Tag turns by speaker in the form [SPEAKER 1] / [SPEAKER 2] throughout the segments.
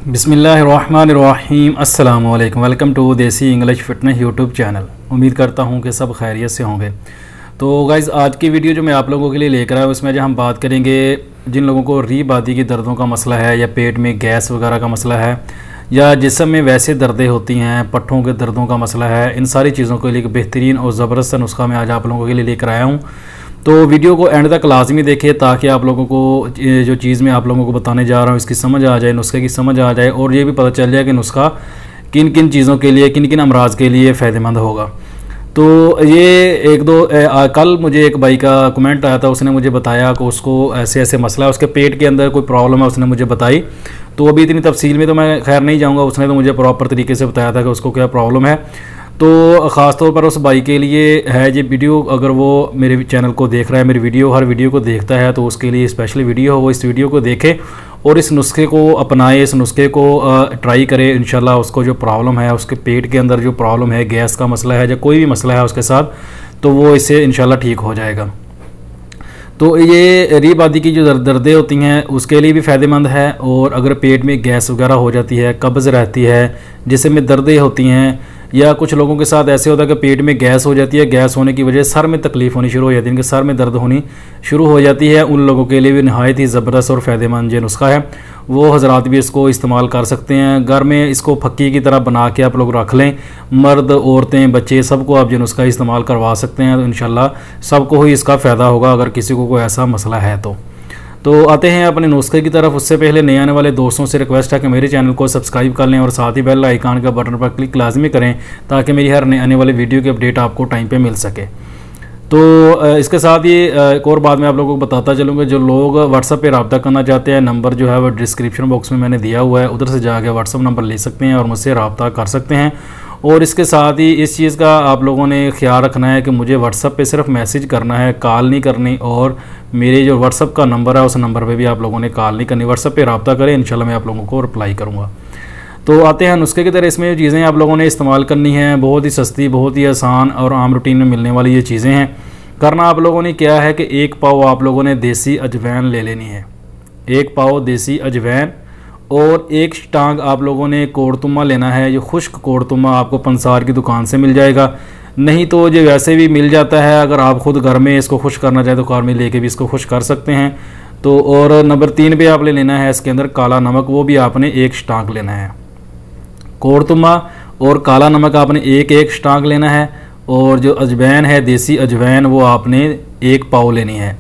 [SPEAKER 1] बिस्मिल्लाहिर्रहमानिर्रहीम। अस्सलाम वालेकुम। वेलकम टू देसी इंग्लिश फिटनेस यूट्यूब चैनल। उम्मीद करता हूँ कि सब खैरियत से होंगे। तो गाइज़, आज की वीडियो जो मैं आप लोगों के लिए लेकर आया हूँ, उसमें जो हम बात करेंगे जिन लोगों को रीह बादी की दर्दों का मसला है, या पेट में गैस वगैरह का मसला है, या जिस्म में वैसे दर्दें होती हैं, पट्ठों के दर्दों का मसला है, इन सारी चीज़ों के लिए एक बेहतरीन और ज़बरदस्त नुस्खा मैं आज आप लोगों के लिए लेकर आया हूँ। तो वीडियो को एंड तक लाजमी देखें ताकि आप लोगों को जो चीज़ मैं आप लोगों को बताने जा रहा हूँ इसकी समझ आ जाए, नुस्खे की समझ आ जाए, और ये भी पता चल जाए कि नुस्खा किन किन चीज़ों के लिए, किन किन अमराज के लिए फ़ायदेमंद होगा। तो ये कल मुझे एक भाई का कमेंट आया था, उसने मुझे बताया कि उसको ऐसे ऐसे मसला है, उसके पेट के अंदर कोई प्रॉब्लम है, उसने मुझे बताई। तो अभी इतनी तफसील में तो मैं खैर नहीं जाऊँगा, उसने तो मुझे प्रॉपर तरीके से बताया था कि उसको क्या प्रॉब्लम है। तो ख़ास तौर पर उस भाई के लिए है ये वीडियो। अगर वो मेरे चैनल को देख रहा है, मेरी वीडियो हर वीडियो को देखता है, तो उसके लिए स्पेशल वीडियो हो, वो इस वीडियो को देखे और इस नुस्खे को अपनाए, इस नुस्खे को ट्राई करे। इंशाल्लाह उसको जो प्रॉब्लम है, उसके पेट के अंदर जो प्रॉब्लम है, गैस का मसला है या कोई भी मसला है उसके साथ, तो वो इससे इंशाल्लाह ठीक हो जाएगा। तो ये रीह बादी की जो दर्दें होती हैं उसके लिए भी फ़ायदेमंद है। और अगर पेट में गैस वगैरह हो जाती है, कब्ज़ रहती है, जिसम में दर्दें होती हैं, या कुछ लोगों के साथ ऐसे होता है कि पेट में गैस हो जाती है, गैस होने की वजह से सर में तकलीफ़ होनी शुरू हो जाती है, इनके सर में दर्द होनी शुरू हो जाती है, उन लोगों के लिए भी नहायत ही ज़बरदस्त और फ़ायदेमंद ये नुस्खा है। वो हज़रात भी इसको इस्तेमाल कर सकते हैं। घर में इसको फक्की की तरह बना के आप लोग रख लें, मर्द, औरतें, बच्चे, सबको आप ये नुस्खा इस्तेमाल करवा सकते हैं। तो इंशाल्लाह सबको ही इसका फ़ायदा होगा अगर किसी को कोई ऐसा मसला है तो आते हैं अपने नुस्खे की तरफ। उससे पहले नए आने वाले दोस्तों से रिक्वेस्ट है कि मेरे चैनल को सब्सक्राइब कर लें और साथ ही बेल आइकन का बटन पर क्लिक लाजमी करें ताकि मेरी हर नए आने वाले वीडियो की अपडेट आपको टाइम पे मिल सके। तो इसके साथ ही एक और बात मैं आप लोगों को बताता चलूँगा। जो लोग व्हाट्सएप पे रब्ता करना चाहते हैं, नंबर जो है वो डिस्क्रिप्शन बॉक्स में मैंने दिया हुआ है, उधर से जाकर व्हाट्सएप नंबर ले सकते हैं और मुझसे रब्ता कर सकते हैं। और इसके साथ ही इस चीज़ का आप लोगों ने ख्याल रखना है कि मुझे व्हाट्सएप पे सिर्फ मैसेज करना है, कॉल नहीं करनी। और मेरे जो व्हाट्सएप का नंबर है उस नंबर पे भी आप लोगों ने कॉल नहीं करनी, व्हाट्सएप पे रब्ता करें, इंशाल्लाह मैं आप लोगों को रिप्लाई करूँगा। तो आते हैं नुस्खे की तरह। इसमें जो चीज़ें आप लोगों ने इस्तेमाल करनी हैं बहुत ही सस्ती, बहुत ही आसान और आम रूटीन में मिलने वाली ये चीज़ें हैं। करना आप लोगों ने क्या है कि 1 पाव आप लोगों ने देसी अजवैन ले लेनी है, 1 पाव देसी अजवैन, और 1 टांग आप लोगों ने कोड़तुमा लेना है। ये खुश्क कोड़तुमा आपको पंसार की दुकान से मिल जाएगा, नहीं तो ये वैसे भी मिल जाता है। अगर आप ख़ुद घर में इसको खुश करना चाहें तो कार में लेके भी इसको खुश कर सकते हैं। तो और नंबर 3 पे आपने लेना है इसके अंदर काला नमक, वो भी आपने 1 स्टांक लेना है। कोड़तुमा और काला नमक आपने 1 स्टांक लेना है। और जो अजवैन है, देसी अजवैन, वो आपने 1 पाव लेनी है।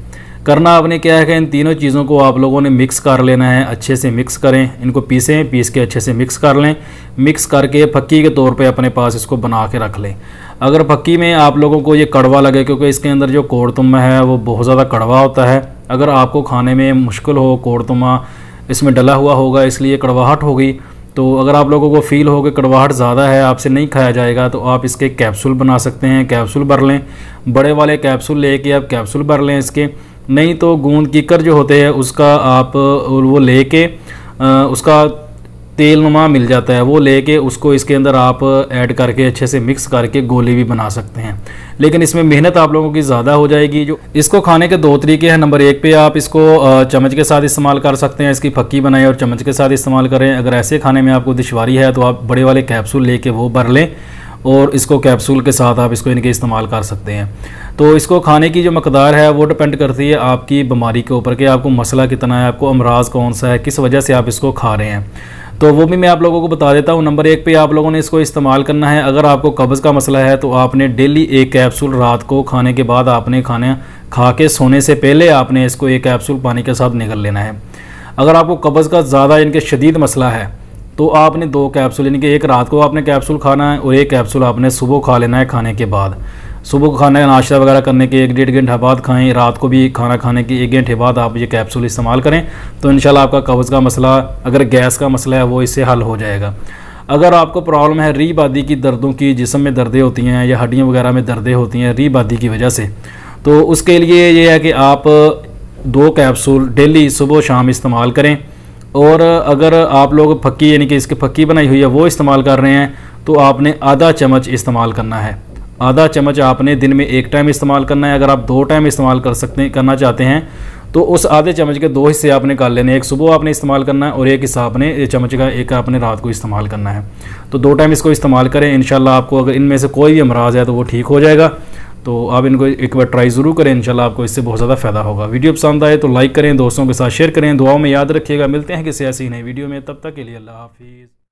[SPEAKER 1] करना आपने क्या है कि इन तीनों चीज़ों को आप लोगों ने मिक्स कर लेना है, अच्छे से मिक्स करें, इनको पीस के अच्छे से मिक्स कर लें। मिक्स करके फक्की के तौर पे अपने पास इसको बना के रख लें। अगर फक्की में आप लोगों को ये कड़वा लगे, क्योंकि इसके अंदर जो कोड़तुमा है वो बहुत ज़्यादा कड़वा होता है, अगर आपको खाने में मुश्किल हो, कोड़तुमा इसमें डला हुआ होगा इसलिए कड़वाहट होगी, तो अगर आप लोगों को फ़ील हो कि कड़वाहट ज़्यादा है, आपसे नहीं खाया जाएगा, तो आप इसके कैप्सूल बना सकते हैं। कैप्सूल भर लें, बड़े वाले कैप्सूल लेके आप कैप्सूल भर लें इसके। नहीं तो गूंद कीकर जो होते हैं उसका आप वो लेके उसका तेल नुमा मिल जाता है, वो लेके उसको इसके अंदर आप ऐड करके अच्छे से मिक्स करके गोली भी बना सकते हैं। लेकिन इसमें मेहनत आप लोगों की ज़्यादा हो जाएगी। जो इसको खाने के 2 तरीके हैं। नंबर 1 पे आप इसको चम्मच के साथ इस्तेमाल कर सकते हैं, इसकी फक्की बनाएं और चम्मच के साथ इस्तेमाल करें। अगर ऐसे खाने में आपको दुश्वारी है तो आप बड़े वाले कैप्सूल लेके वो भर लें और इसको कैप्सूल के साथ आप इसको इनके इस्तेमाल कर सकते हैं। तो इसको खाने की जो मकदार है वो डिपेंड करती है आपकी बीमारी के ऊपर कि आपको मसला कितना है, आपको अमराज कौन सा है, किस वजह से आप इसको खा रहे हैं, तो वो भी मैं आप लोगों को बता देता हूँ। नंबर 1 पे आप लोगों ने इसको इस्तेमाल करना है। अगर आपको कब्ज़ का मसला है तो आपने डेली 1 कैप्सूल रात को खाने के बाद आपने खा के सोने से पहले आपने इसको 1 कैप्सूल पानी के साथ निगल लेना है। अगर आपको कब्ज़ का ज़्यादा इनके शदीद मसला है तो आपने 2 कैप्सूल, यानी कि 1 रात को आपने कैप्सूल खाना है और 1 कैप्सूल आपने सुबह खा लेना है खाने के बाद। सुबह खाने का नाश्ता वगैरह करने के 1-1.5 घंटे बाद खाएं, रात को भी खाना खाने के 1 घंटे बाद आप ये कैप्सूल इस्तेमाल करें, तो इंशाल्लाह आपका कब्ज़ का मसला, अगर गैस का मसला है, वो इससे हल हो जाएगा। अगर आपको प्रॉब्लम है रीह बादी की दर्दों की, जिस्म में दर्दें होती हैं या हड्डियाँ वगैरह में दर्दें होती हैं रीह बादी की वजह से, तो उसके लिए ये है कि आप 2 कैप्सूल डेली सुबह शाम इस्तेमाल करें। और अगर आप लोग फक्की, यानी कि इसकी फक्की बनाई हुई है, वो इस्तेमाल कर रहे हैं, तो आपने आधा चम्मच इस्तेमाल करना है। आधा चम्मच आपने दिन में 1 टाइम इस्तेमाल करना है। अगर आप 2 टाइम इस्तेमाल करना चाहते हैं तो उस आधे चम्मच के 2 हिस्से आपने कर लेने, एक सुबह आपने इस्तेमाल करना है और एक हिस्सा आपने चम्मच का एक आपने रात को इस्तेमाल करना है। तो 2 टाइम इसको इस्तेमाल करें, इंशाल्लाह आपको अगर इनमें से कोई भी अमराज है तो वो ठीक हो जाएगा। तो आप इनको एक बार ट्राई ज़रूर करें, इंशाल्लाह आपको इससे बहुत ज़्यादा फ़ायदा होगा। वीडियो पसंद आए तो लाइक करें, दोस्तों के साथ शेयर करें, दुआओं में याद रखिएगा। मिलते हैं किसी ऐसी नई वीडियो में, तब तक के लिए अल्लाह हाफिज़।